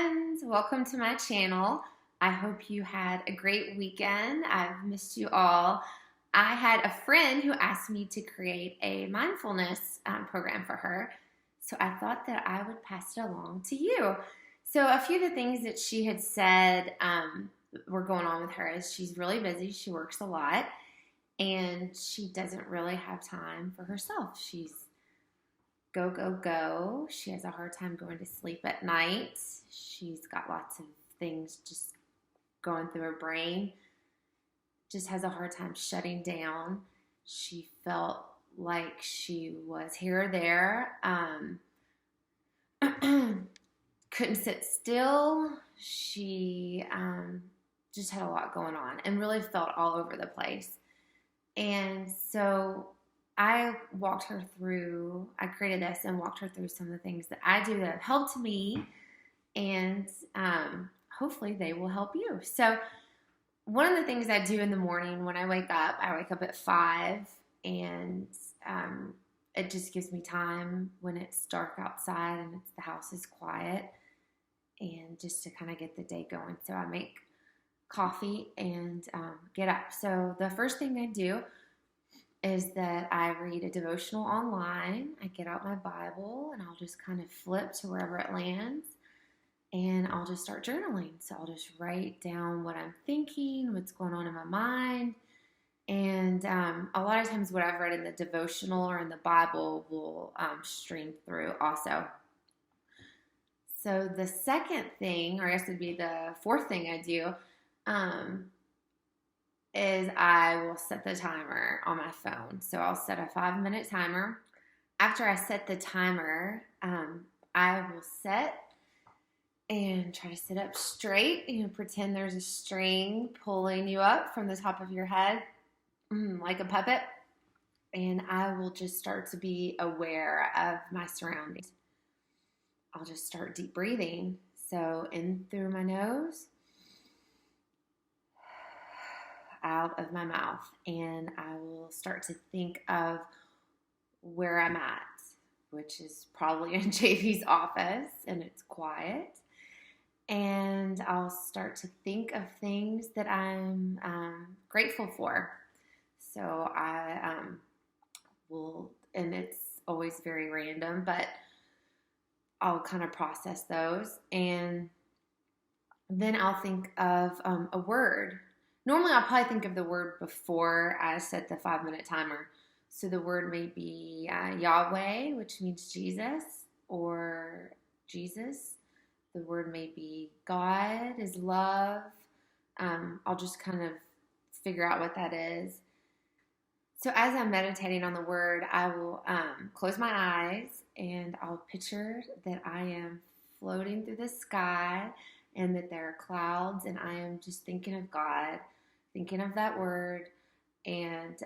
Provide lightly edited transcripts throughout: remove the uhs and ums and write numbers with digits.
friends, welcome to my channel. I hope you had a great weekend. I've missed you all. I had a friend who asked me to create a mindfulness program for her, so I thought that I would pass it along to you. So a few of the things that she had said were going on with her is she's really busy, she works a lot, and she doesn't really have time for herself. She's go, go, go. She has a hard time going to sleep at night. She's got lots of things just going through her brain. Just has a hard time shutting down. She felt like she was here or there. Couldn't sit still. She just had a lot going on and really felt all over the place. And so I created this and walked her through some of the things that I do that have helped me, and hopefully they will help you. So one of the things I do in the morning when I wake up at 5, and it just gives me time when it's dark outside and the house is quiet, and just to kind of get the day going. So I make coffee and get up. So the first thing I do is that I read a devotional online. I get out my Bible and I'll just kind of flip to wherever it lands, and I'll just start journaling. So I'll just write down what I'm thinking, what's going on in my mind. And a lot of times what I've read in the devotional or in the Bible will stream through also. So the second thing, or I guess it'd be the fourth thing I do, is I will set the timer on my phone. So I'll set a 5-minute timer. After I set the timer, I will sit and try to sit up straight. Pretend there's a string pulling you up from the top of your head, like a puppet. And I will just start to be aware of my surroundings. I'll just start deep breathing. So in through my nose, out of my mouth, and I will start to think of where I'm at, which is probably in JV's office, and it's quiet. And I'll start to think of things that I'm grateful for. So I will, and it's always very random, but I'll kind of process those, and then I'll think of a word. Normally, I'll probably think of the word before I set the 5-minute timer. So the word may be Yahweh, which means Jesus, or Jesus. The word may be God, is love. I'll just kind of figure out what that is. So as I'm meditating on the word, I will close my eyes, and I'll picture that I am floating through the sky and that there are clouds, and I am just thinking of God, thinking of that word. And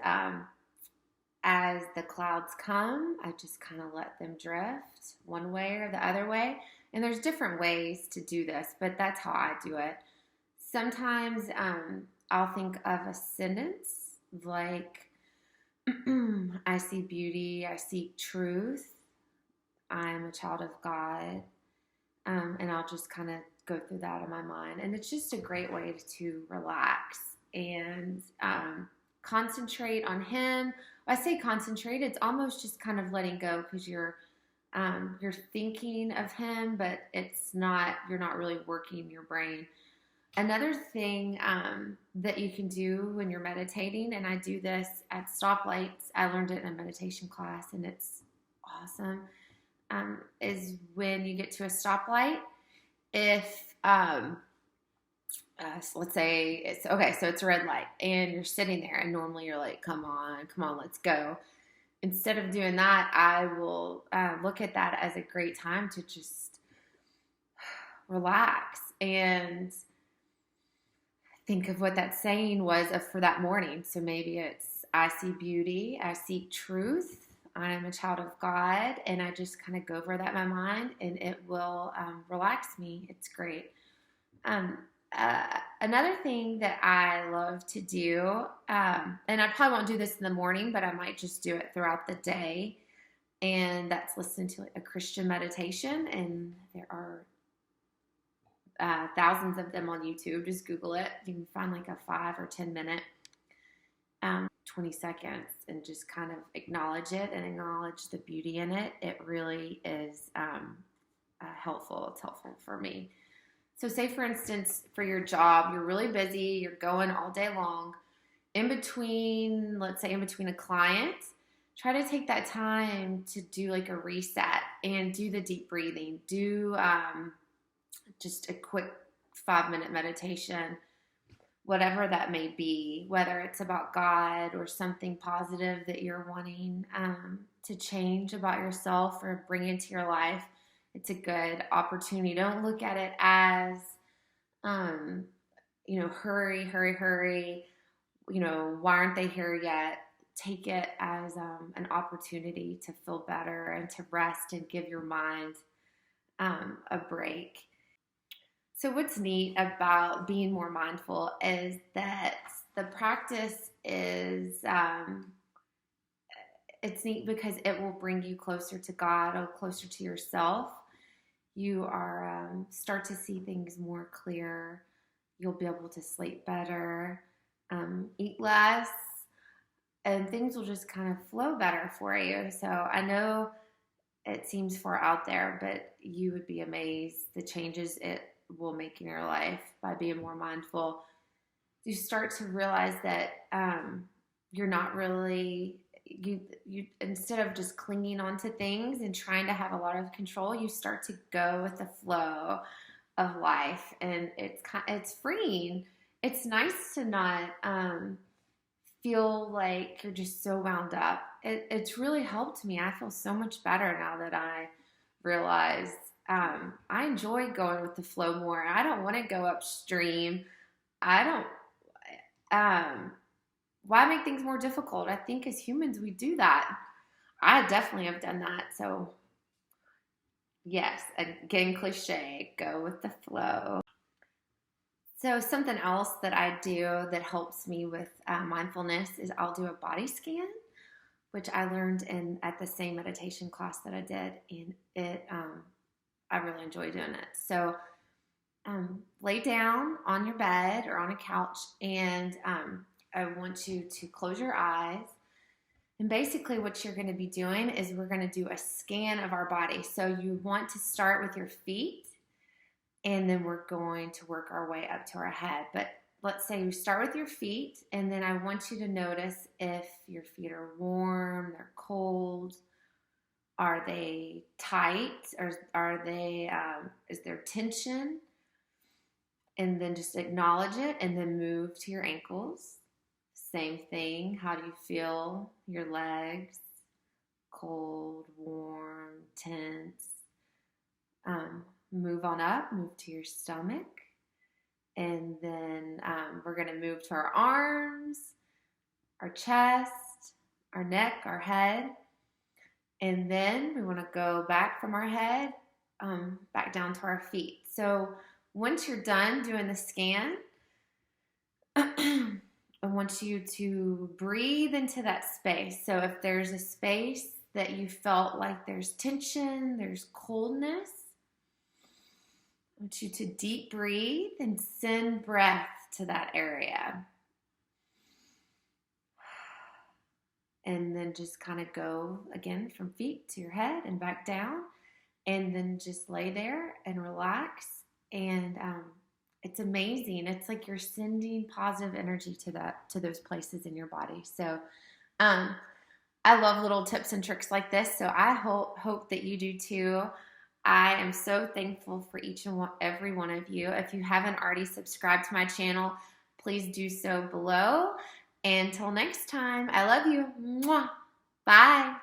as the clouds come, I just kind of let them drift one way or the other way. And there's different ways to do this, but that's how I do it. Sometimes I'll think of a sentence like, I see beauty, I seek truth, I'm a child of God, and I'll just kind of go through that in my mind. And it's just a great way to relax and concentrate on Him. When I say concentrate, it's almost just kind of letting go, because you're thinking of Him, but you're not really working your brain. Another thing that you can do when you're meditating, and I do this at stoplights, I learned it in a meditation class, and it's awesome, is when you get to a stoplight, if so let's say it's a red light, and you're sitting there, and normally you're like, come on, let's go. Instead of doing that, I will look at that as a great time to just relax and think of what that saying was for that morning. So maybe it's, I see beauty, I seek truth, I am a child of God, and I just kind of go over that in my mind, and it will relax me. It's great. Another thing that I love to do, and I probably won't do this in the morning, but I might just do it throughout the day, and that's listen to a Christian meditation. And there are thousands of them on YouTube. Just Google it. You can find like a 5 or 10 minute, 20 seconds, and just kind of acknowledge it and acknowledge the beauty in it. It really is helpful. It's helpful for me. So say, for instance, for your job, you're really busy, you're going all day long. Let's say in between a client, try to take that time to do like a reset and do the deep breathing. Do just a quick 5-minute meditation, whatever that may be, whether it's about God or something positive that you're wanting to change about yourself or bring into your life. It's a good opportunity. Don't look at it as, hurry, hurry, hurry. Why aren't they here yet? Take it as an opportunity to feel better and to rest and give your mind a break. So what's neat about being more mindful is that the practice is, it's neat because it will bring you closer to God or closer to yourself. You are start to see things more clear. You'll be able to sleep better, eat less, and things will just kind of flow better for you. So I know it seems far out there, but you would be amazed the changes it will make in your life by being more mindful. You start to realize that you're not really, you instead of just clinging onto things and trying to have a lot of control, you start to go with the flow of life, and it's freeing. It's nice to not feel like you're just so wound up. It's really helped me. I feel so much better now that I realize I enjoy going with the flow more. I don't want to go upstream. I don't, why make things more difficult? I think as humans, we do that. I definitely have done that. So yes, again, cliche, go with the flow. So something else that I do that helps me with mindfulness is I'll do a body scan, which I learned at the same meditation class that I did, and I really enjoy doing it. So lay down on your bed or on a couch, and I want you to close your eyes. And basically what you're going to be doing is we're going to do a scan of our body. So you want to start with your feet, and then we're going to work our way up to our head. But let's say you start with your feet, and then I want you to notice if your feet are warm, they're cold, are they tight, or are they, is there tension? And then just acknowledge it, and then move to your ankles. Same thing. How do you feel your legs? Cold, warm, tense. Move on up, move to your stomach. And then we're going to move to our arms, our chest, our neck, our head. And then we want to go back from our head, back down to our feet. So once you're done doing the scan, I want you to breathe into that space. So if there's a space that you felt like there's tension, there's coldness, I want you to deep breathe and send breath to that area. And then just kind of go again from feet to your head and back down. And then just lay there and relax. And it's amazing. It's like you're sending positive energy to those places in your body. So I love little tips and tricks like this. So I hope that you do too. I am so thankful for each and every one of you. If you haven't already subscribed to my channel, please do so below. Until next time, I love you. Mwah. Bye.